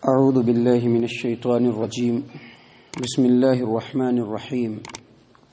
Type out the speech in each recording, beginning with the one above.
أعوذ بالله من الشيطان الرجيم. بسم الله الرحمن الرحيم.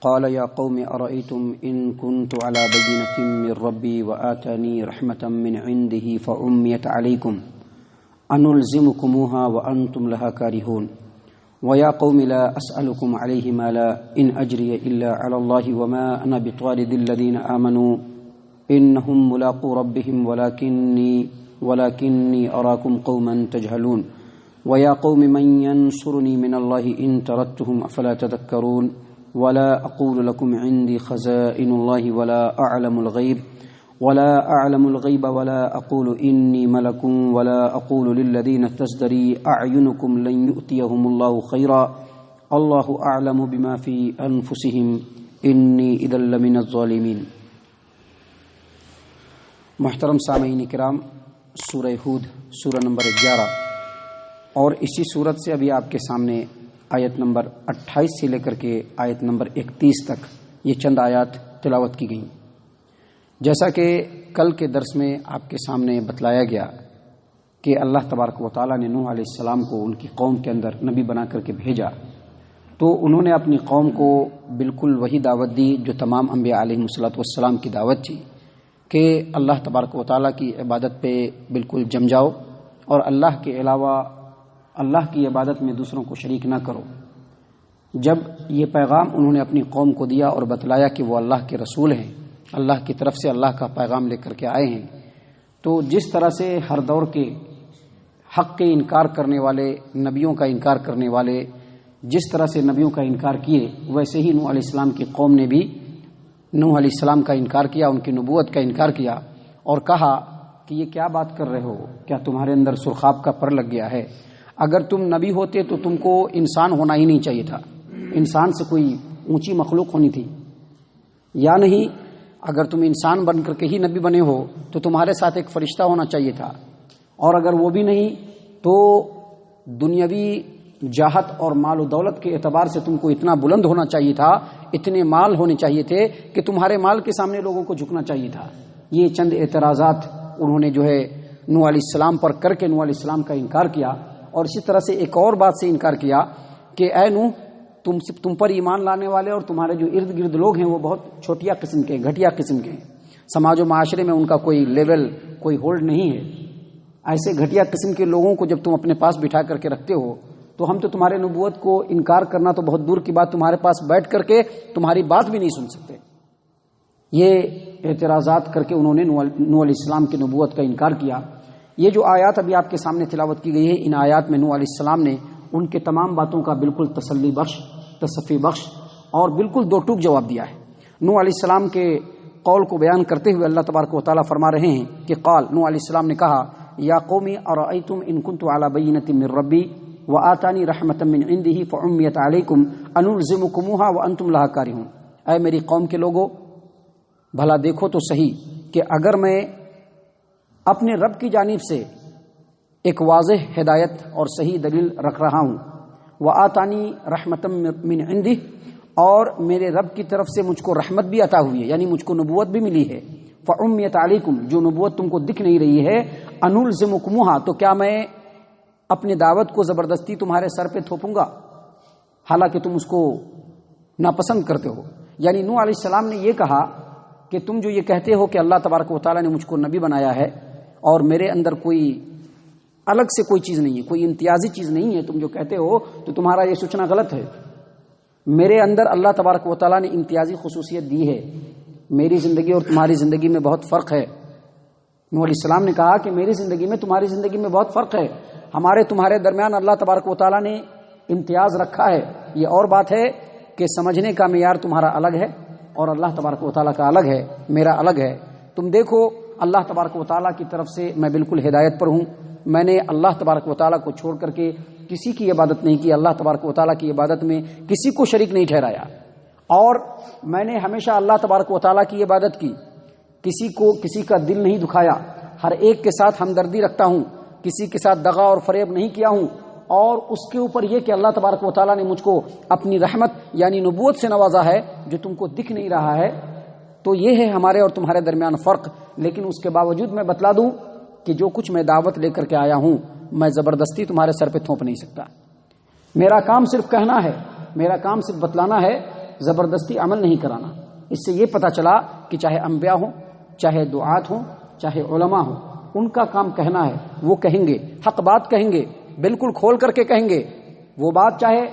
قال يا قوم أرأيتم إن كنت على بينة من ربي وآتاني رحمة من عنده فعميت عليكم أنلزمكموها وأنتم لها كارهون. ويا قوم لا أسألكم عليه مالا إن أجري إلا على الله وما أنا بطارد الذين آمنوا إنهم ملاقو ربهم ولكني أراكم قوما تجهلون. ويا قوم من ينصرني من الله إن تردتهم أفلا تذكرون. ولا أقول لكم عندي خزائن الله ولا أعلم الغيب ولا أقول إني ملك ولا أقول للذين تزدري أعينكم لن يؤتيهم الله خيرا الله أعلم بما في أنفسهم إني إذا لمن الظالمين. محترم سامعین کرام، سورہ ہود سورہ نمبر 11 اور اسی صورت سے ابھی آپ کے سامنے آیت نمبر 28 سے لے کر کے آیت نمبر 31 تک یہ چند آیات تلاوت کی گئیں. جیسا کہ کل کے درس میں آپ کے سامنے بتلایا گیا کہ اللہ تبارک و تعالیٰ نے نوح علیہ السلام کو ان کی قوم کے اندر نبی بنا کر کے بھیجا، تو انہوں نے اپنی قوم کو بالکل وہی دعوت دی جو تمام انبیاء علیہم السلام کی دعوت تھی کہ اللہ تبارک و تعالیٰ کی عبادت پہ بالکل جم جاؤ اور اللہ کے علاوہ اللہ کی عبادت میں دوسروں کو شریک نہ کرو. جب یہ پیغام انہوں نے اپنی قوم کو دیا اور بتلایا کہ وہ اللہ کے رسول ہیں، اللہ کی طرف سے اللہ کا پیغام لے کر کے آئے ہیں، تو جس طرح سے ہر دور کے حق کے انکار کرنے والے، نبیوں کا انکار کرنے والے جس طرح سے نبیوں کا انکار کیے، ویسے ہی نوح علیہ السلام کی قوم نے بھی نوح علیہ السلام کا انکار کیا، ان کی نبوت کا انکار کیا اور کہا کہ یہ کیا بات کر رہے ہو، کیا تمہارے اندر سرخاب کا پر لگ گیا ہے؟ اگر تم نبی ہوتے تو تم کو انسان ہونا ہی نہیں چاہیے تھا، انسان سے کوئی اونچی مخلوق ہونی تھی یا نہیں؟ اگر تم انسان بن کر کے ہی نبی بنے ہو تو تمہارے ساتھ ایک فرشتہ ہونا چاہیے تھا، اور اگر وہ بھی نہیں تو دنیاوی جاہت اور مال و دولت کے اعتبار سے تم کو اتنا بلند ہونا چاہیے تھا، اتنے مال ہونے چاہیے تھے کہ تمہارے مال کے سامنے لوگوں کو جھکنا چاہیے تھا. یہ چند اعتراضات انہوں نے جو ہے نوح علیہ السلام پر کر کے نوح علیہ السلام کا انکار کیا. اور اسی طرح سے ایک اور بات سے انکار کیا کہ اے نوح، تم پر ایمان لانے والے اور تمہارے جو ارد گرد لوگ ہیں وہ بہت چھوٹیا قسم کے، گھٹیا قسم کے ہیں، سماج و معاشرے میں ان کا کوئی لیول، کوئی ہولڈ نہیں ہے. ایسے گھٹیا قسم کے لوگوں کو جب تم اپنے پاس بٹھا کر کے رکھتے ہو تو ہم تو تمہارے نبوت کو انکار کرنا تو بہت دور کی بات، تمہارے پاس بیٹھ کر کے تمہاری بات بھی نہیں سن سکتے. یہ اعتراضات کر کے انہوں نے نوح علیہ السلام کی نبوت کا انکار کیا. یہ جو آیات ابھی آپ کے سامنے تلاوت کی گئی ہے، ان آیات میں نوح علیہ السلام نے ان کے تمام باتوں کا بالکل تسلی بخش، تصفی بخش اور بالکل دو ٹوک جواب دیا ہے. نوح علیہ السلام کے قول کو بیان کرتے ہوئے اللہ تبارک و تعالیٰ فرما رہے ہیں کہ قال، نوح علیہ السلام نے کہا، یا قومی ارأیتم ان کنت علی بینۃ من ربی وآتانی رحمۃ من عنده فعمیت علیکم انلزمکموها وانتم لها کارہون. اے میری قوم کے لوگو، بھلا دیکھو تو صحیح کہ اگر میں اپنے رب کی جانب سے ایک واضح ہدایت اور صحیح دلیل رکھ رہا ہوں، وآتانی رحمۃ من عنده، اور میرے رب کی طرف سے مجھ کو رحمت بھی عطا ہوئی ہے، یعنی مجھ کو نبوت بھی ملی ہے، فعمیت علیکم، جو نبوت تم کو دکھ نہیں رہی ہے، انلزمکموها، تو کیا میں اپنی دعوت کو زبردستی تمہارے سر پہ تھوپوں گا حالانکہ تم اس کو ناپسند کرتے ہو؟ یعنی نوح علیہ السلام نے یہ کہا کہ تم جو یہ کہتے ہو کہ اللہ تبارک و تعالیٰ نے مجھ کو نبی بنایا ہے اور میرے اندر کوئی الگ سے کوئی چیز نہیں ہے، کوئی امتیازی چیز نہیں ہے، تم جو کہتے ہو تو تمہارا یہ سوچنا غلط ہے. میرے اندر اللہ تبارک و تعالیٰ نے امتیازی خصوصیت دی ہے. میری زندگی اور تمہاری زندگی میں بہت فرق ہے. نوح علیہ السلام نے کہا کہ میری زندگی میں تمہاری زندگی میں بہت فرق ہے، ہمارے تمہارے درمیان اللہ تبارک و تعالیٰ نے امتیاز رکھا ہے. یہ اور بات ہے کہ سمجھنے کا معیار تمہارا الگ ہے اور اللہ تبارک و تعالیٰ کا الگ ہے، میرا الگ ہے. تم دیکھو اللہ تبارک و تعالیٰ کی طرف سے میں بالکل ہدایت پر ہوں. میں نے اللہ تبارک و تعالیٰ کو چھوڑ کر کے کسی کی عبادت نہیں کی، اللہ تبارک و تعالیٰ کی عبادت میں کسی کو شریک نہیں ٹھہرایا، اور میں نے ہمیشہ اللہ تبارک و تعالیٰ کی عبادت کی، کسی کا دل نہیں دکھایا، ہر ایک کے ساتھ ہمدردی رکھتا ہوں، کسی کے ساتھ دغا اور فریب نہیں کیا ہوں. اور اس کے اوپر یہ کہ اللہ تبارک و تعالیٰ نے مجھ کو اپنی رحمت یعنی نبوت سے نوازا ہے جو تم کو دکھ نہیں رہا ہے. تو یہ ہے ہمارے اور تمہارے درمیان فرق. لیکن اس کے باوجود میں بتلا دوں کہ جو کچھ میں دعوت لے کر کے آیا ہوں میں زبردستی تمہارے سر پہ تھوپ نہیں سکتا. میرا کام صرف کہنا ہے، میرا کام صرف بتلانا ہے، زبردستی عمل نہیں کرانا. اس سے یہ پتہ چلا کہ چاہے انبیاء ہوں، چاہے دعات ہوں، چاہے علماء ہوں، ان کا کام کہنا ہے. وہ کہیں گے، حق بات کہیں گے، بالکل کھول کر کے کہیں گے. وہ بات چاہے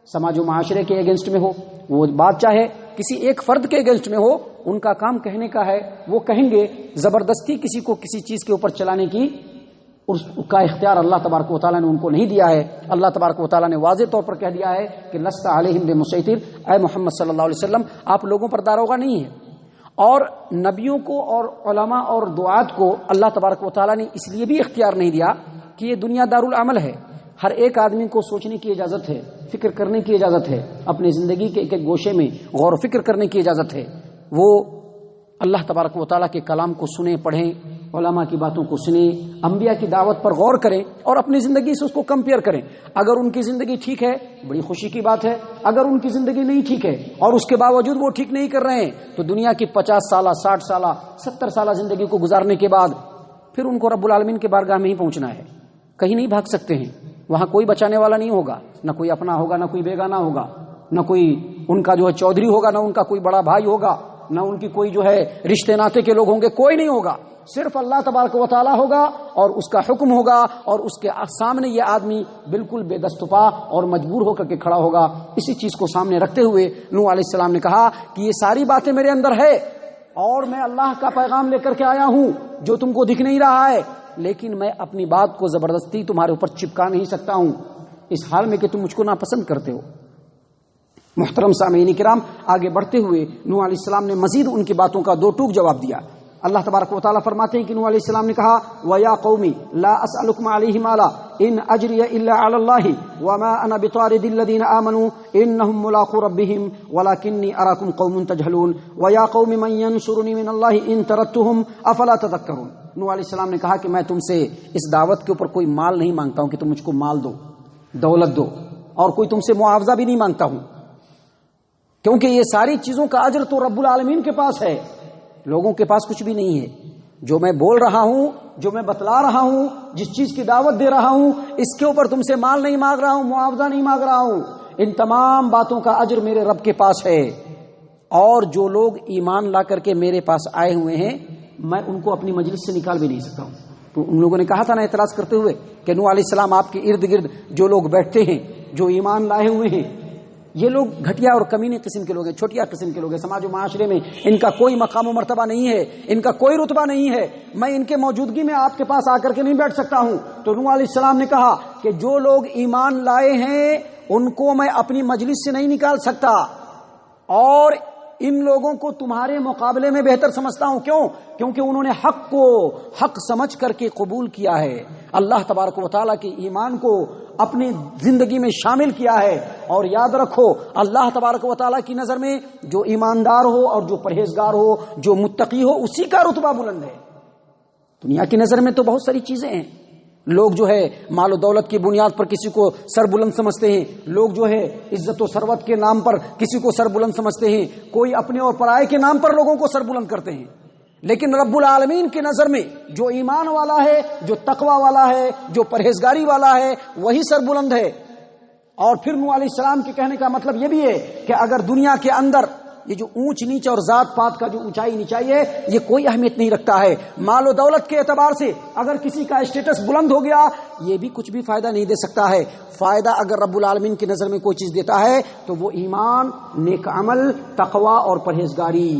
سماج و معاشرے کے اگینسٹ میں ہو، وہ بات چاہے کسی ایک فرد کے اگینسٹ میں ہو، ان کا کام کہنے کا ہے. وہ کہیں گے. زبردستی کسی کو کسی چیز کے اوپر چلانے کی اس کا اختیار اللہ تبارک و تعالیٰ نے ان کو نہیں دیا ہے. اللہ تبارک و تعالیٰ نے واضح طور پر کہہ دیا ہے کہ لست علیہم بمسیطر، اے محمد صلی اللہ علیہ وسلم آپ لوگوں پر داروغہ نہیں ہے. اور نبیوں کو اور علماء اور دعات کو اللہ تبارک و تعالیٰ نے اس لیے بھی اختیار نہیں دیا کہ یہ دنیا دارالعمل ہے. ہر ایک آدمی کو سوچنے کی اجازت ہے، فکر کرنے کی اجازت ہے، اپنی زندگی کے ایک ایک گوشے میں غور و فکر کرنے کی اجازت ہے. وہ اللہ تبارک و تعالیٰ کے کلام کو سنیں، پڑھیں، علماء کی باتوں کو سنیں، انبیاء کی دعوت پر غور کریں اور اپنی زندگی سے اس کو کمپیئر کریں. اگر ان کی زندگی ٹھیک ہے بڑی خوشی کی بات ہے، اگر ان کی زندگی نہیں ٹھیک ہے اور اس کے باوجود وہ ٹھیک نہیں کر رہے ہیں تو دنیا کی 50 سالہ 60 سالہ 70 سالہ زندگی کو گزارنے کے بعد پھر ان کو رب العالمین کے بارگاہ میں ہی پہنچنا ہے. کہیں نہیں بھاگ سکتے ہیں. وہاں کوئی بچانے والا نہیں ہوگا، نہ کوئی اپنا ہوگا، نہ کوئی بیگانہ ہوگا، نہ کوئی ان کا جو ہے چودھری ہوگا، نہ ان کا کوئی بڑا بھائی ہوگا، نہ ان کی کوئی جو ہے رشتے ناتے کے لوگ ہوں گے. کوئی نہیں ہوگا، صرف اللہ تبارک و تعالیٰ ہوگا اور اس کا حکم ہوگا اور اس کے سامنے یہ آدمی بالکل بے دست پا اور مجبور ہو کر کے کھڑا ہوگا. اسی چیز کو سامنے رکھتے ہوئے نوح علیہ السلام نے کہا کہ یہ ساری باتیں میرے اندر ہے اور میں اللہ کا پیغام لے کر کے آیا ہوں جو تم کو دکھ نہیں رہا ہے، لیکن میں اپنی بات کو زبردستی تمہارے اوپر چپکا نہیں سکتا ہوں اس حال میں کہ تم مجھ کو ناپسند کرتے ہو. محترم سامعین کرام، آگے بڑھتے ہوئے نوح علیہ السلام نے مزید ان کی باتوں کا دو ٹوک جواب دیا. اللہ تبارک و تعالیٰ فرماتے ہیں کہ نوح علیہ السلام نے کہا وَيَا قَوْمِ لَا أَسْأَلُكُمْ عَلَيْهِ مَالًا إِنْ أَجْرِيَ إِلَّا عَلَى اللَّهِ وَمَا أَنَا بِطَارِدِ الَّذِينَ آمَنُوا إِنَّهُمْ مُلَاقُو رَبِّهِمْ وَلَكِنِّي أَرَاكُمْ قَوْمٌ تَجْهَلُونَ وَيَا قَوْمِ مَنْ يَنْصُرُنِي مِنَ اللَّهِ إِنْ تَرَدتُّهُمْ أَفَلَا تَذَكَّرُونَ. نوح علیہ السلام نے کہا کہ میں تم سے اس دعوت کے اوپر کوئی مال نہیں مانگتا ہوں کہ تم مجھ کو مال دو، دولت دو، اور کوئی تم سے معاوضہ بھی نہیں مانگتا ہوں، کیونکہ یہ ساری چیزوں کا اجر تو رب العالمین کے پاس ہے، لوگوں کے پاس کچھ بھی نہیں ہے. جو میں بول رہا ہوں، جو میں بتلا رہا ہوں، جس چیز کی دعوت دے رہا ہوں، اس کے اوپر تم سے مال نہیں مانگ رہا ہوں، معاوضہ نہیں مانگ رہا ہوں. ان تمام باتوں کا اجر میرے رب کے پاس ہے. اور جو لوگ ایمان لا کر کے میرے پاس آئے ہوئے ہیں میں ان کو اپنی مجلس سے نکال بھی نہیں سکتا ہوں. تو ان لوگوں نے کہا تھا نا اعتراض کرتے ہوئے کہ نوح علیہ السلام آپ کے ارد گرد جو لوگ بیٹھتے ہیں، جو ایمان لائے ہوئے ہیں، یہ لوگ گھٹیا اور کمینے قسم کے لوگ ہیں، چھوٹیا قسم کے لوگ ہیں، سماج و معاشرے میں ان کا کوئی مقام و مرتبہ نہیں ہے، ان کا کوئی رتبہ نہیں ہے، میں ان کے موجودگی میں آپ کے پاس آ کر کے نہیں بیٹھ سکتا ہوں. تو نوح علیہ السلام نے کہا کہ جو لوگ ایمان لائے ہیں ان کو میں اپنی مجلس سے نہیں نکال سکتا اور ان لوگوں کو تمہارے مقابلے میں بہتر سمجھتا ہوں. کیوں؟ کیونکہ انہوں نے حق کو حق سمجھ کر کے قبول کیا ہے، اللہ تبارک و تعالیٰ کے ایمان کو اپنی زندگی میں شامل کیا ہے. اور یاد رکھو اللہ تبارک و تعالیٰ کی نظر میں جو ایماندار ہو اور جو پرہیزگار ہو، جو متقی ہو، اسی کا رتبہ بلند ہے. دنیا کی نظر میں تو بہت ساری چیزیں ہیں، لوگ جو ہے مال و دولت کی بنیاد پر کسی کو سر بلند سمجھتے ہیں، لوگ جو ہے عزت و ثروت کے نام پر کسی کو سر بلند سمجھتے ہیں، کوئی اپنے اور پرائے کے نام پر لوگوں کو سر بلند کرتے ہیں. لیکن رب العالمین کی نظر میں جو ایمان والا ہے، جو تقوی والا ہے، جو پرہیزگاری والا ہے، وہی سر بلند ہے. اور پھر نوح علیہ السلام کے کہنے کا مطلب یہ بھی ہے کہ اگر دنیا کے اندر یہ جو اونچ نیچ اور ذات پات کا جو اونچائی نیچائی ہے یہ کوئی اہمیت نہیں رکھتا ہے. مال و دولت کے اعتبار سے اگر کسی کا اسٹیٹس بلند ہو گیا یہ بھی کچھ بھی فائدہ نہیں دے سکتا ہے. فائدہ اگر رب العالمین کی نظر میں کوئی چیز دیتا ہے تو وہ ایمان، نیک عمل، تقوی اور پرہیزگاری.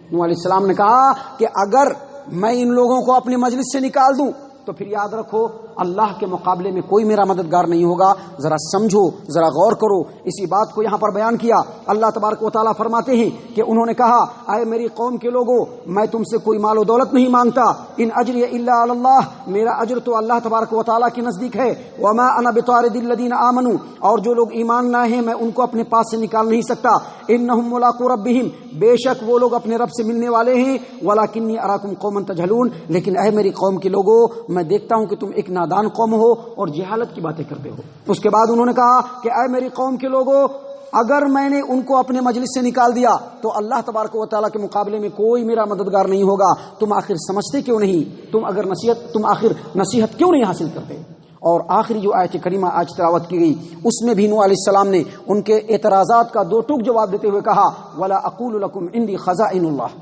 نوح علیہ السلام نے کہا کہ اگر میں ان لوگوں کو اپنی مجلس سے نکال دوں تو پھر یاد رکھو اللہ کے مقابلے میں کوئی میرا مددگار نہیں ہوگا. ذرا سمجھو، ذرا غور کرو. اسی بات کو یہاں پر بیان کیا. اللہ تبارک و تعالیٰ فرماتے ہیں کہ انہوں نے کہا اے میری قوم کے لوگوں، میں تم سے کوئی مال و دولت نہیں مانگتا. ان اجری الا علی اللہ، میرا اجر تو اللہ تبارک و تعالیٰ کے نزدیک ہے. وما انا بطارد الذین آمنوا، اور جو لوگ ایمان لائے ہیں میں ان کو اپنے پاس سے نکال نہیں سکتا. انہم ملاقو ربہم، بے شک وہ لوگ اپنے رب سے ملنے والے ہیں. ولکنی اراکم قوما تجہلون، لیکن اے میری قوم کے لوگوں میں دیکھتا ہوں کہ تم ایک نادان قوم ہو اور جہالت کی باتیں کرتے ہو. اس کے بعد انہوں نے کہا کہ اے میری قوم کے لوگوں، اگر میں نے ان کو اپنے مجلس سے نکال دیا تو اللہ تبارک و تعالیٰ کے مقابلے میں کوئی میرا مددگار نہیں ہوگا. تم آخر سمجھتے کیوں نہیں؟ تم آخر نصیحت کیوں نہیں حاصل کرتے؟ اور آخری جو آیت کریمہ آج تلاوت کی گئی اس میں بھی نوح علیہ السلام نے ان کے اعتراضات کا دو ٹوک جواب دیتے ہوئے کہا ولا اقول لکم عندی خزائن اللہ،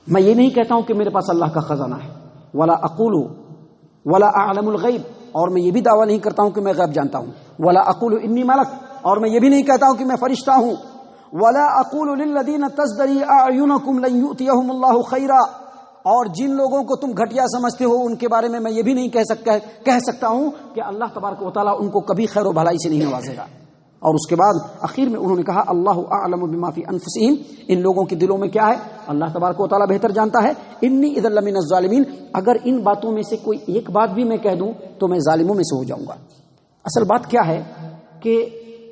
میں یہ نہیں کہتا ہوں کہ میرے پاس اللہ کا خزانہ ہے، ولا اقول ولا اعلم الغیب، اور میں یہ بھی دعویٰ نہیں کرتا ہوں کہ میں غیب جانتا ہوں، ولا اقول انی ملک، اور میں یہ بھی نہیں کہتا ہوں کہ میں فرشتہ ہوں، ولا اقول للذین تزدری اعینکم لن یؤتیہم اللہ خیرا، اور جن لوگوں کو تم گھٹیا سمجھتے ہو ان کے بارے میں یہ بھی نہیں کہہ سکتا ہوں کہ اللہ تبارک و تعالیٰ ان کو کبھی خیر و بھلائی سے نہیں نوازے گا۔ اور اس کے بعد آخر میں انہوں نے کہا اللہ اعلم بما فی انفسہم، ان لوگوں کے دلوں میں کیا ہے اللہ تبارک و تعالیٰ بہتر جانتا ہے، انی اذا لمن الظالمین، اگر ان باتوں میں سے کوئی ایک بات بھی میں کہہ دوں تو میں ظالموں میں سے ہو جاؤں گا۔ اصل بات کیا ہے کہ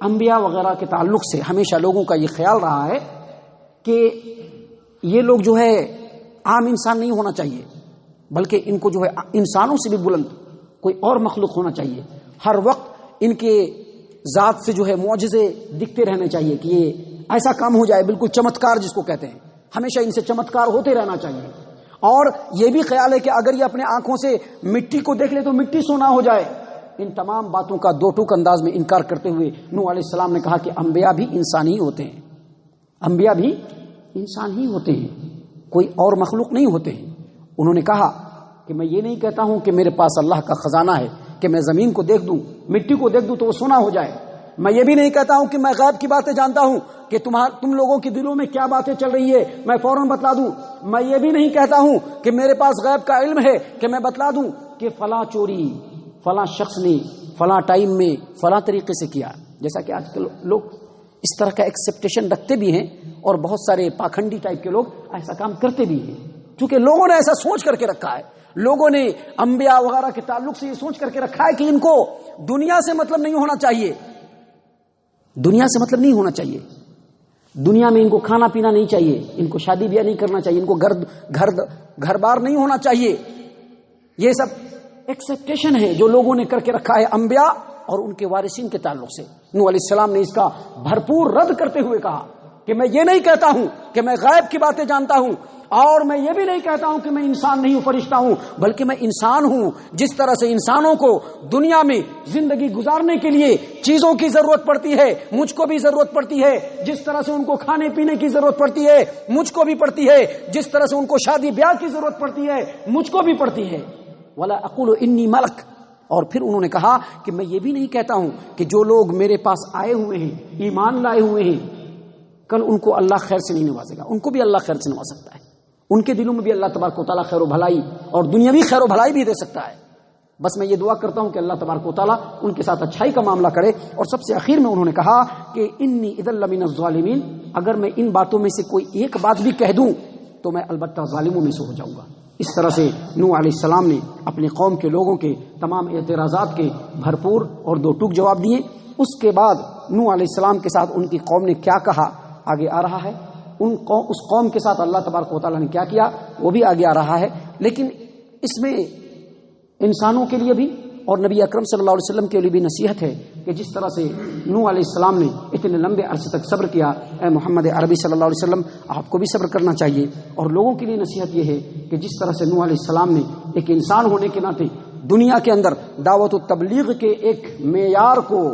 انبیاء وغیرہ کے تعلق سے ہمیشہ لوگوں کا یہ خیال رہا ہے کہ یہ لوگ جو ہے عام انسان نہیں ہونا چاہیے، بلکہ ان کو جو ہے انسانوں سے بھی بلند کوئی اور مخلوق ہونا چاہیے، ہر وقت ان کے ذات سے جو ہے معجزے دکھتے رہنے چاہیے کہ یہ ایسا کام ہو جائے، بالکل چمتکار جس کو کہتے ہیں، ہمیشہ ان سے چمتکار ہوتے رہنا چاہیے۔ اور یہ بھی خیال ہے کہ اگر یہ اپنے آنکھوں سے مٹی کو دیکھ لے تو مٹی سونا ہو جائے۔ ان تمام باتوں کا دو ٹوک انداز میں انکار کرتے ہوئے نوح علیہ السلام نے کہا کہ انبیاء بھی انسان ہی ہوتے ہیں، انبیاء بھی انسان ہی ہوتے ہیں، کوئی اور مخلوق نہیں ہوتے ہیں۔ انہوں نے کہا کہ میں یہ نہیں کہتا ہوں کہ میرے پاس اللہ کا خزانہ ہے کہ میں زمین کو دیکھ دوں، مٹی کو دیکھ دوں تو وہ سونا ہو جائے، میں یہ بھی نہیں کہتا ہوں کہ میں غیب کی باتیں جانتا ہوں کہ تم لوگوں کے دلوں میں کیا باتیں چل رہی ہے میں فوراً بتلا دوں، میں یہ بھی نہیں کہتا ہوں کہ میرے پاس غیب کا علم ہے کہ میں بتلا دوں کہ فلاں چوری فلاں شخص نے فلاں ٹائم میں فلاں طریقے سے کیا، جیسا کہ آج کل لوگ اس طرح کا ایکسپیکٹیشن رکھتے بھی ہیں اور بہت سارے پاکھنڈی ٹائپ کے لوگ ایسا کام کرتے بھی ہیں، کیونکہ لوگوں نے ایسا سوچ کر کے رکھا ہے، لوگوں نے انبیاء وغیرہ کے تعلق سے یہ سوچ کر کے رکھا ہے کہ ان کو دنیا سے مطلب نہیں ہونا چاہیے، دنیا سے مطلب نہیں ہونا چاہیے، دنیا میں ان کو کھانا پینا نہیں چاہیے، ان کو شادی بیاہ نہیں کرنا چاہیے، ان کو گھر بار نہیں ہونا چاہیے۔ یہ سب ایکسپیکٹیشن ہے جو لوگوں نے کر کے رکھا ہے انبیاء اور ان کے وارثین کے تعلق سے۔ نوح علیہ السلام نے اس کا بھرپور رد کرتے ہوئے کہا کہ میں یہ نہیں کہتا ہوں کہ میں غیب کی باتیں جانتا ہوں، اور میں یہ بھی نہیں کہتا ہوں کہ میں انسان نہیں ہوں، فرشتہ ہوں، بلکہ میں انسان ہوں۔ جس طرح سے انسانوں کو دنیا میں زندگی گزارنے کے لیے چیزوں کی ضرورت پڑتی ہے، مجھ کو بھی ضرورت پڑتی ہے، جس طرح سے ان کو کھانے پینے کی ضرورت پڑتی ہے مجھ کو بھی پڑتی ہے، جس طرح سے ان کو شادی بیاہ کی ضرورت پڑتی ہے مجھ کو بھی پڑتی ہے۔ ولا اقول انی ملک، اور پھر انہوں نے کہا کہ میں یہ بھی نہیں کہتا ہوں کہ جو لوگ میرے پاس آئے ہوئے ہیں، ایمان لائے ہوئے ہیں، کل ان کو اللہ خیر سے نہیں نوازے گا، ان کو بھی اللہ خیر سے نواز سکتا ہے، ان کے دلوں میں بھی اللہ تبارک و تعالیٰ خیر و بھلائی اور دنیاوی خیر و بھلائی بھی دے سکتا ہے۔ بس میں یہ دعا کرتا ہوں کہ اللہ تبارک و تعالیٰ ان کے ساتھ اچھائی کا معاملہ کرے۔ اور سب سے آخر میں انہوں نے کہا کہ انی اذا لمن الظالمین، اگر میں ان باتوں میں سے کوئی ایک بات بھی کہہ دوں تو میں البتہ ظالموں میں سے ہو جاؤں گا۔ اس طرح سے نوح علیہ السلام نے اپنی قوم کے لوگوں کے تمام اعتراضات کے بھرپور اور دو ٹوک جواب دیے۔ اس کے بعد نوح علیہ السلام کے ساتھ ان کی قوم نے کیا کہا آگے آ رہا ہے، اس قوم کے ساتھ اللہ تبارک و تعالیٰ نے کیا کیا وہ بھی آگے آ رہا ہے۔ لیکن اس میں انسانوں کے لیے بھی اور نبی اکرم صلی اللہ علیہ وسلم کے لیے بھی نصیحت ہے کہ جس طرح سے نوح علیہ السلام نے اتنے لمبے عرصے تک صبر کیا، اے محمد عربی صلی اللہ علیہ وسلم آپ کو بھی صبر کرنا چاہیے۔ اور لوگوں کے لیے نصیحت یہ ہے کہ جس طرح سے نوح علیہ السلام نے ایک انسان ہونے کے ناطے دنیا کے اندر دعوت و تبلیغ کے ایک معیار کو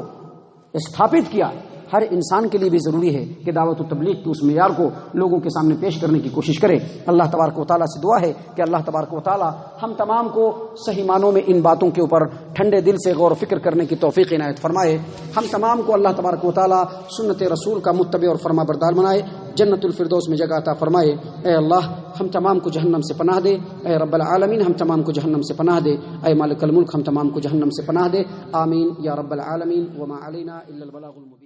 استھاپت کیا، ہر انسان کے لیے بھی ضروری ہے کہ دعوت و تبلیغ کے اس معیار کو لوگوں کے سامنے پیش کرنے کی کوشش کرے۔ اللہ تبارک و تعالیٰ سے دعا ہے کہ اللہ تبارک و تعالیٰ ہم تمام کو صحیح معنوں میں ان باتوں کے اوپر ٹھنڈے دل سے غور و فکر کرنے کی توفیق عنایت فرمائے۔ ہم تمام کو اللہ تبارک و تعالیٰ سنت رسول کا متبع اور فرما بردار بنائے، جنت الفردوس میں جگہ عطا فرمائے۔ اے اللہ ہم تمام کو جہنم سے پناہ دے، اے رب العالمین ہم تمام کو جہنم سے پناہ دے، اے مالک الملک ہم تمام کو جہنم سے پناہ دے، آمین یا رب العالمین۔ وما علینا الا البلاغ المبین۔